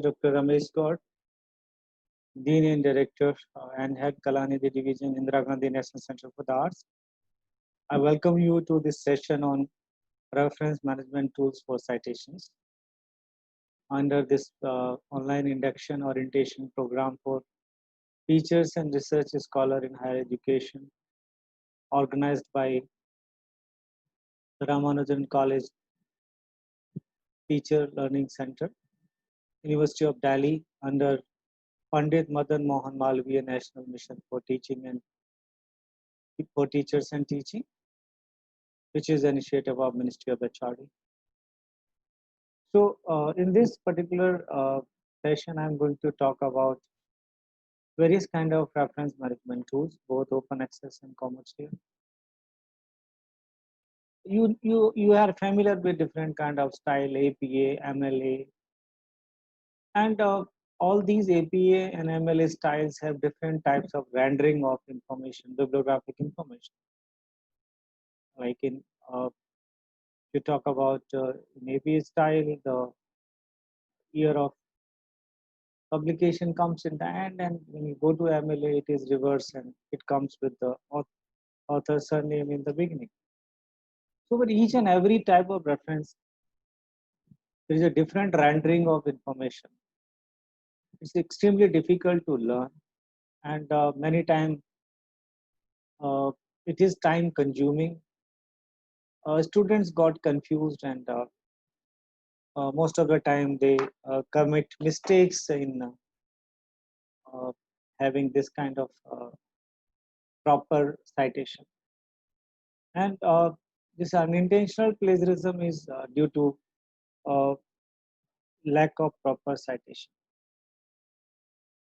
Dr. Ramesh Gaur, Dean and Director and Head Kalanidhi Division, Indira Gandhi National Center for the Arts. I welcome you to this session on reference management tools for citations under this online induction orientation program for teachers and research scholars in higher education, organized by the Ramanujan College Teacher Learning Center, University of Delhi, under Pandit Madan Mohan Malviya National Mission for Teaching and for Teachers and Teaching, which is an initiative of Ministry of HRD. So in this particular session, I'm going to talk about various kind of reference management tools, both open access and commercial. You are familiar with different kind of style, APA, MLA, and all these APA and MLA styles have different types of rendering of information, bibliographic information. Like in you talk about in APA style, the year of publication comes in the end, and when you go to MLA, it is reverse and it comes with the author surname in the beginning. So, with each and every type of reference, there is a different rendering of information. It's extremely difficult to learn, and many times it is time consuming. Students got confused, and most of the time they commit mistakes in having this kind of proper citation. And this unintentional plagiarism is due to lack of proper citation.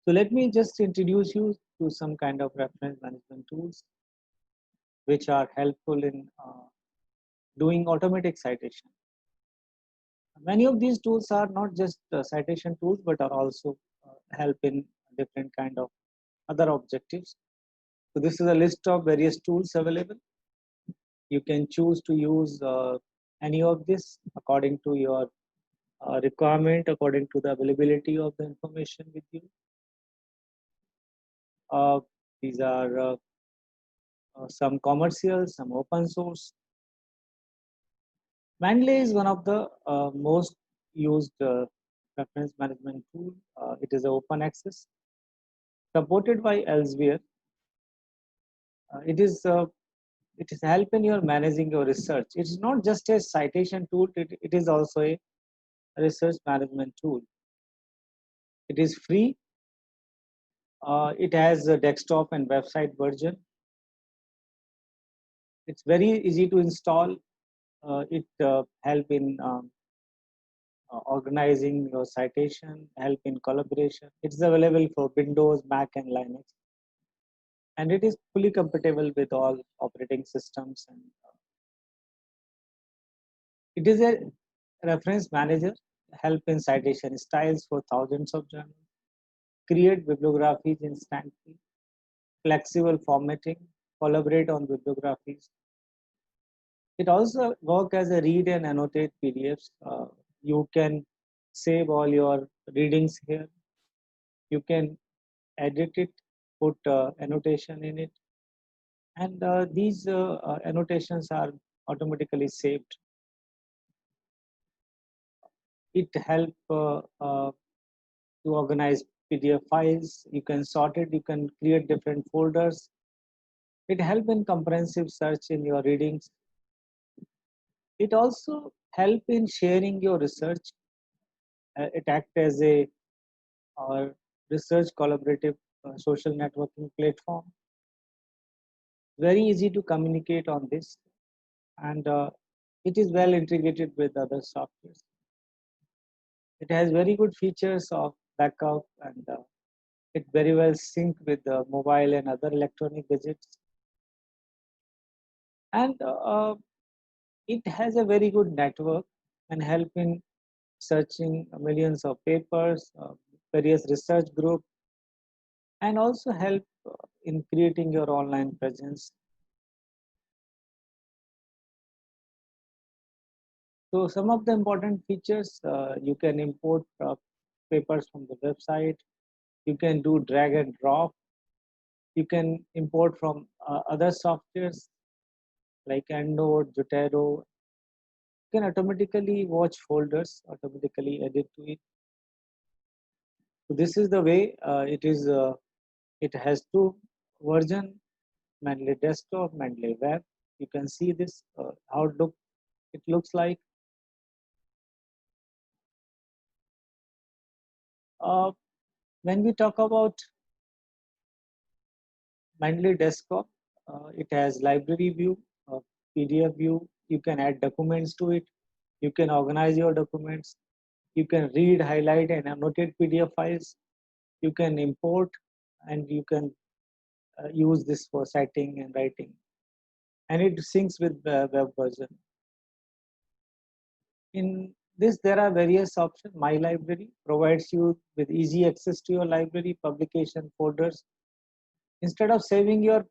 So let me just introduce you to some kind of reference management tools which are helpful in doing automatic citation. Many of these tools are not just citation tools, but are also help in different kind of other objectives. So this is a list of various tools available. You can choose to use any of this according to your requirement, according to the availability of the information with you. These are some commercial, some open source. Mendeley is one of the most used reference management tool. It is open access, supported by Elsevier. It is help in your managing your research. It's not just a citation tool. It is also a research management tool. It is free. It has a desktop and website version. It's very easy to install. It help in organizing your citation, help in collaboration. It's available for Windows, Mac, and Linux, and it is fully compatible with all operating systems. And it is a reference manager, help in citation styles for thousands of journals, create bibliographies instantly, flexible formatting, collaborate on bibliographies. It also work as a read and annotate PDFs. You can save all your readings here. You can edit it, put annotation in it, and these annotations are automatically saved. It help to organize PDF files. You can sort it. You can create different folders. It help in comprehensive search in your readings. It also help in sharing your research. It act as a research collaborative social networking platform. Very easy to communicate on this, and it is well integrated with other softwares. It has very good features of backup, and it very well sync with the mobile and other electronic gadgets. And it has a very good network and help in searching millions of papers, various research groups, and also help in creating your online presence. So some of the important features, you can import papers from the website. You can do drag and drop. You can import from other softwares like EndNote, Zotero. You can automatically watch folders, automatically edit to it. So this is the way it is. It has two version: Mendeley Desktop, Mendeley Web. You can see this how it looks like. Uh, when we talk about Mendeley Desktop, it has library view, PDF view. You can add documents to it. You can organize your documents. You can read, highlight, and annotate PDF files. You can import, and you can use this for citing and writing. And it syncs with the web version. In this, there are various options. My Library provides you with easy access to your library, publication folders. Instead of saving your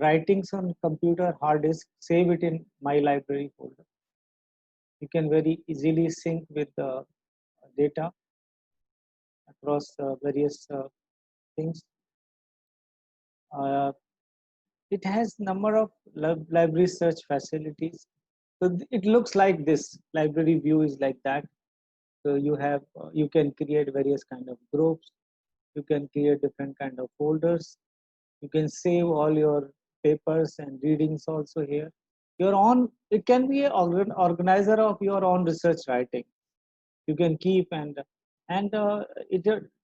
writings on computer hard disk, save it in My Library folder. You can very easily sync with the data across various things. Uh, it has number of library search facilities. So it looks like this. Library view is like that. So you can create various kind of groups. You can create different kind of folders. You can save all your papers and readings also here. Your own, it can be an organizer of your own research writing. You can keep and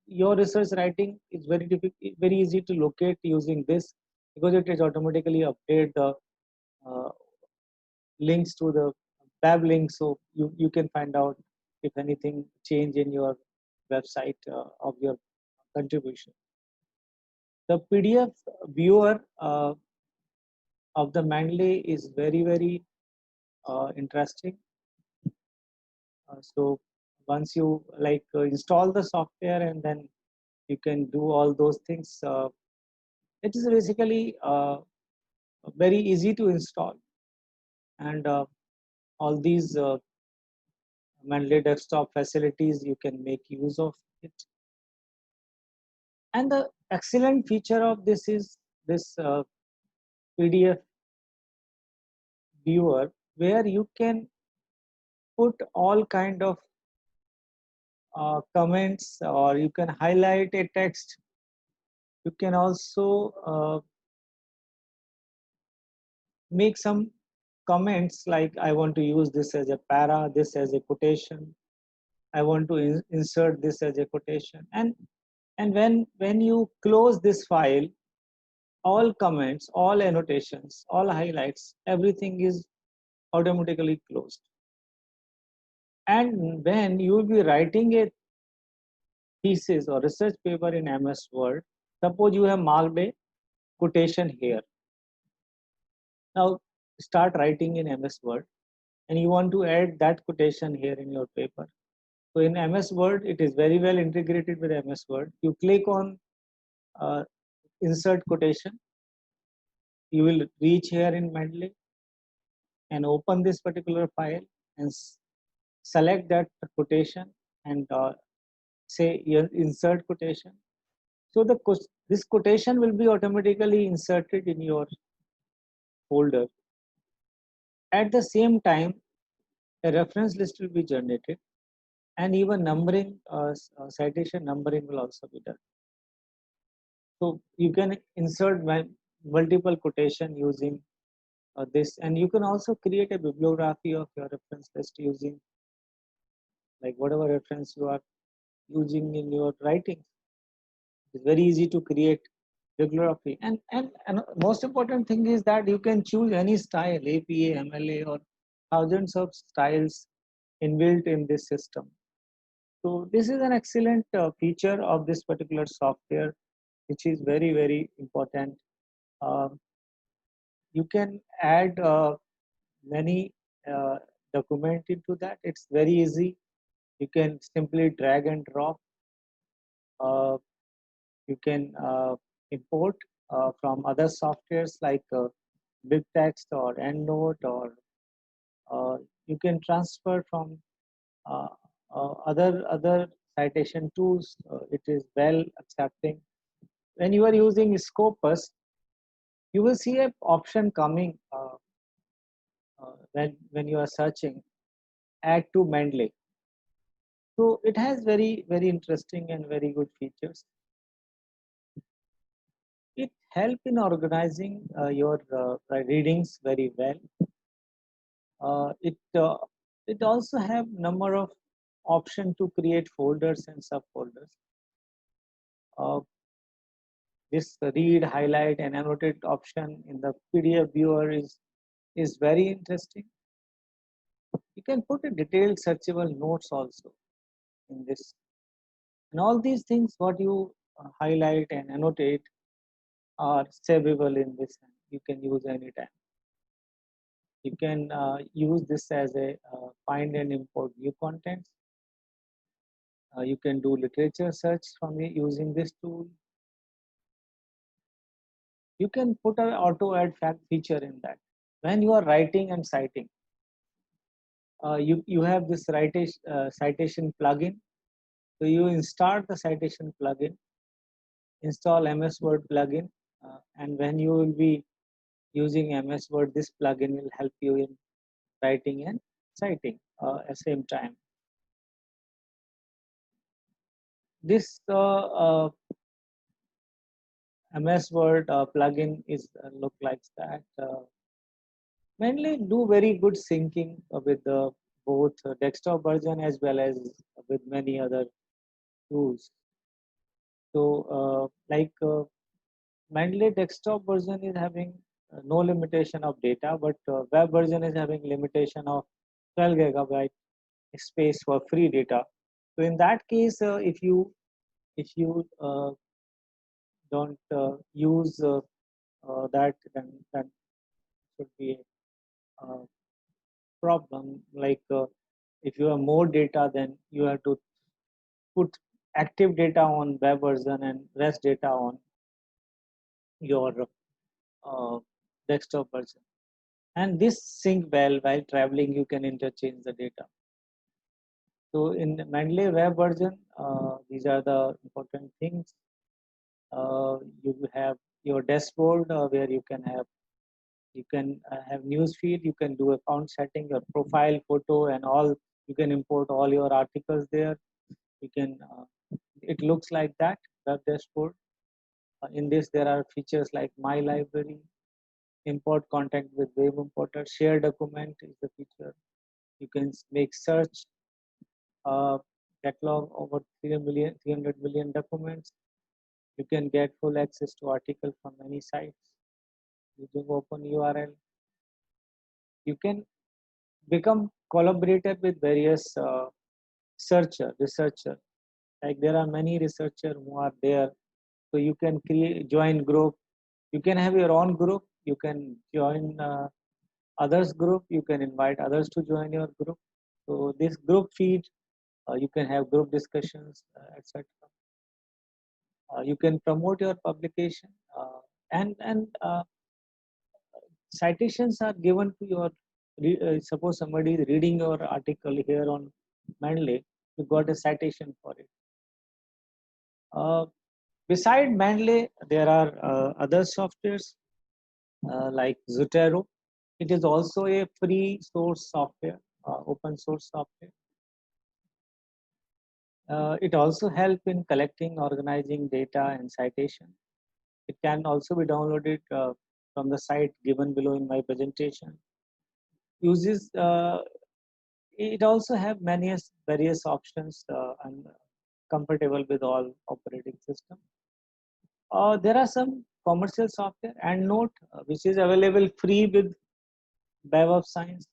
your research writing is very difficult, very easy to locate using this because it is automatically update the uh, links to the web link, so you can find out if anything change in your website of your contribution. The PDF viewer of the Mendeley is very interesting. So once you install the software and then you can do all those things. It is basically very easy to install, and all these Mendeley desktop facilities you can make use of it. And the excellent feature of this is this PDF viewer, where you can put all kind of comments, or you can highlight a text. You can also make some comments like I want to use this as a para, this as a quotation. I want to insert this as a quotation. And when you close this file, all comments, all annotations, all highlights, everything is automatically closed. And when you will be writing a thesis or research paper in MS Word, suppose you have marked a quotation here. Now start writing in MS Word and you want to add that quotation here in your paper. So in MS Word, it is very well integrated with MS Word. You click on uh, insert quotation. You will reach here in Mendeley and open this particular file and select that quotation and say your insert quotation. So this quotation will be automatically inserted in your folder. At the same time, a reference list will be generated, and even numbering, citation numbering will also be done. So you can insert multiple quotation using this, and you can also create a bibliography of your reference list using like whatever reference you are using in your writing. It's very easy to create bibliography, and most important thing is that you can choose any style, APA, MLA, or thousands of styles inbuilt in this system. So this is an excellent feature of this particular software, which is very important. Um, you can add many uh, document into that. It's very easy. You can simply drag and drop. Uh, you can import from other softwares like BigText or EndNote, or you can transfer from uh, other citation tools, it is well accepting. When you are using Scopus, you will see an option coming when you are searching, add to Mendeley. So it has very interesting and very good features. It help in organizing your readings very well. It also have number of option to create folders and subfolders. Uh, this read, highlight, and annotate option in the PDF viewer is very interesting. You can put a detailed searchable notes also in this, and all these things what you highlight and annotate are savable in this. You can use anytime. You can use this as a find and import new contents. You can do literature search from using this tool. You can put an auto add fact feature in that. When you are writing and citing, you have this citation plugin. So you install the citation plugin, install MS Word plugin, and when you will be using MS Word, this plugin will help you in writing and citing at the same time. This MS Word plugin is look like that. Mainly do very good syncing with both desktop version as well as with many other tools. So mainly desktop version is having no limitation of data, but web version is having limitation of 12 gigabyte space for free data. So in that case, if you don't use that, then should be a problem. If you have more data, then you have to put active data on web version and rest data on your uh, desktop version. And this sync well while traveling. You can interchange the data. So in Mendeley web version, these are the important things. You have your dashboard where you can have news feed. You can do account setting, your profile photo, and all. You can import all your articles there. You can. It looks like that web dashboard. In this, there are features like My Library, import content with web importer, share document is the feature. You can make search, uh, catalog over 300 million documents. You can get full access to articles from many sites using open URL. You can become collaborator with various researcher. Like there are many researchers who are there, so you can join group. You can have your own group. You can join others group. You can invite others to join your group. So this group feed, you can have group discussions, etc. You can promote your publication, and citations are given to your. Suppose somebody is reading your article here on Mendeley, you got a citation for it. Beside Mendeley, there are other softwares like Zotero. It is also a free source software, open source software. It also helps in collecting, organizing data and citation. It can also be downloaded from the site given below in my presentation. Uses it also have many various options and compatible with all operating system. There are some commercial software and Note, which is available free with Web of Science.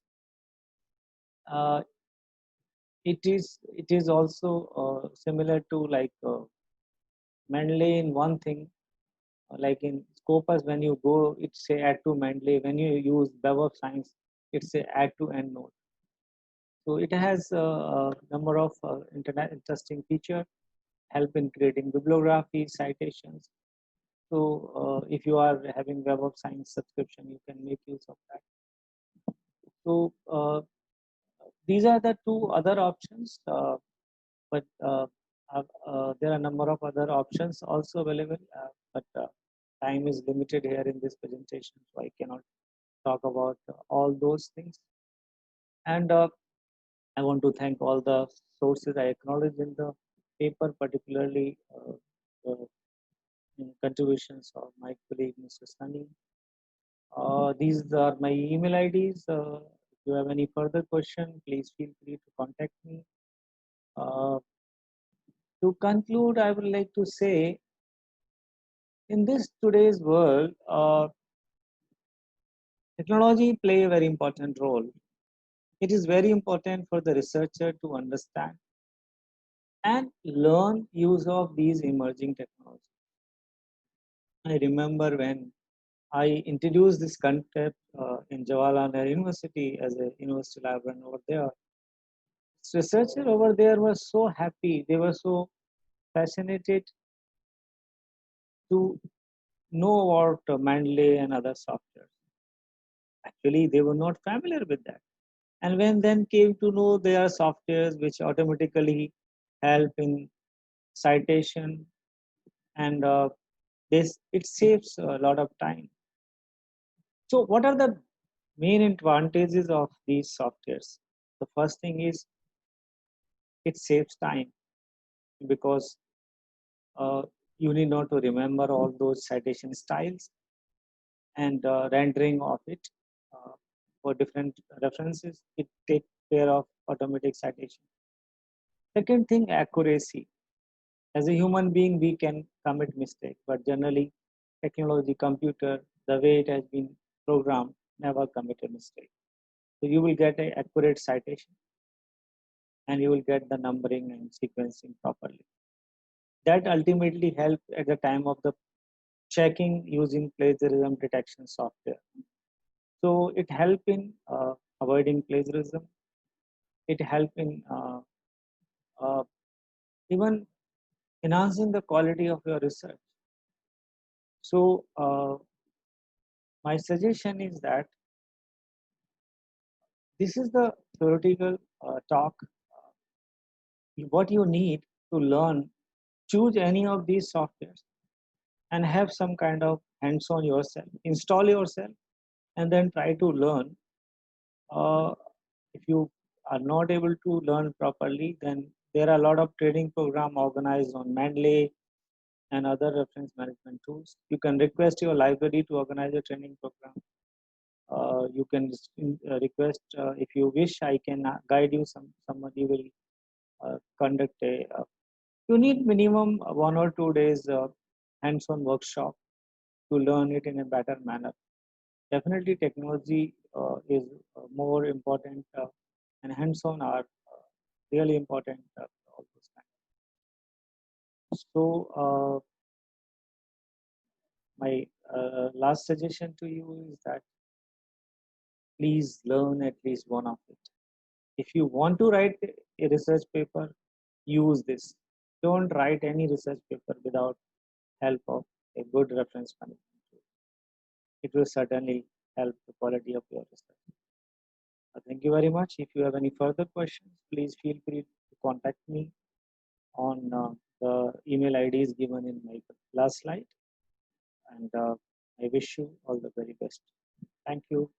Uh, it is also similar to like Mendeley in one thing. Like in Scopus, when you go, it say add to Mendeley. When you use Web of Science, it say add to EndNote. So it has a number of interesting features, help in creating bibliography, citations. So if you are having Web of Science subscription, you can make use of that. So these are the two other options. But There are a number of other options also available, but time is limited here in this presentation, so I cannot talk about all those things. And I want to thank all the sources I acknowledge in the paper, particularly the contributions of my colleague, Mr. Sunny. These are my email IDs. If you have any further question, please feel free to contact me. Uh, to conclude, I would like to say, in this today's world, technology play a very important role. It is very important for the researcher to understand and learn use of these emerging technologies. I remember when I introduced this concept in Jawaharlal Nehru University as a university librarian over there. Researchers over there were so happy. They were so fascinated to know about Mendeley and other software. Actually, they were not familiar with that. And when then came to know there are softwares which automatically help in citation and this it saves a lot of time. So what are the main advantages of these softwares? The first thing is it saves time because uh, you need not to remember all those citation styles and rendering of it uh, for different references. It takes care of automatic citation. Second thing, accuracy. As a human being, we can commit mistake, but generally, technology, computer, the way it has been programmed, never commit a mistake. So you will get an accurate citation, and you will get the numbering and sequencing properly. That ultimately helps at the time of the checking using plagiarism detection software. So it helps in avoiding plagiarism. It helps in uh, even enhancing the quality of your research. So my suggestion is that this is the theoretical talk. What you need to learn, choose any of these softwares and have some kind of hands-on yourself. Install yourself and then try to learn. Uh, if you are not able to learn properly, then there are a lot of training program organized on Mendeley and other reference management tools. You can request your library to organize a training program. You can request if you wish. I can guide you. Somebody will conduct a. You need minimum 1 or 2 days hands-on workshop to learn it in a better manner. Definitely, technology is more important, and hands-on are really important. All those kind. So, my last suggestion to you is that please learn at least one of it. If you want to write a research paper, use this. Don't write any research paper without help of a good reference management tool. It will certainly help the quality of your research. Thank you very much. If you have any further questions, please feel free to contact me on the email IDs given in my last slide. And I wish you all the very best. Thank you.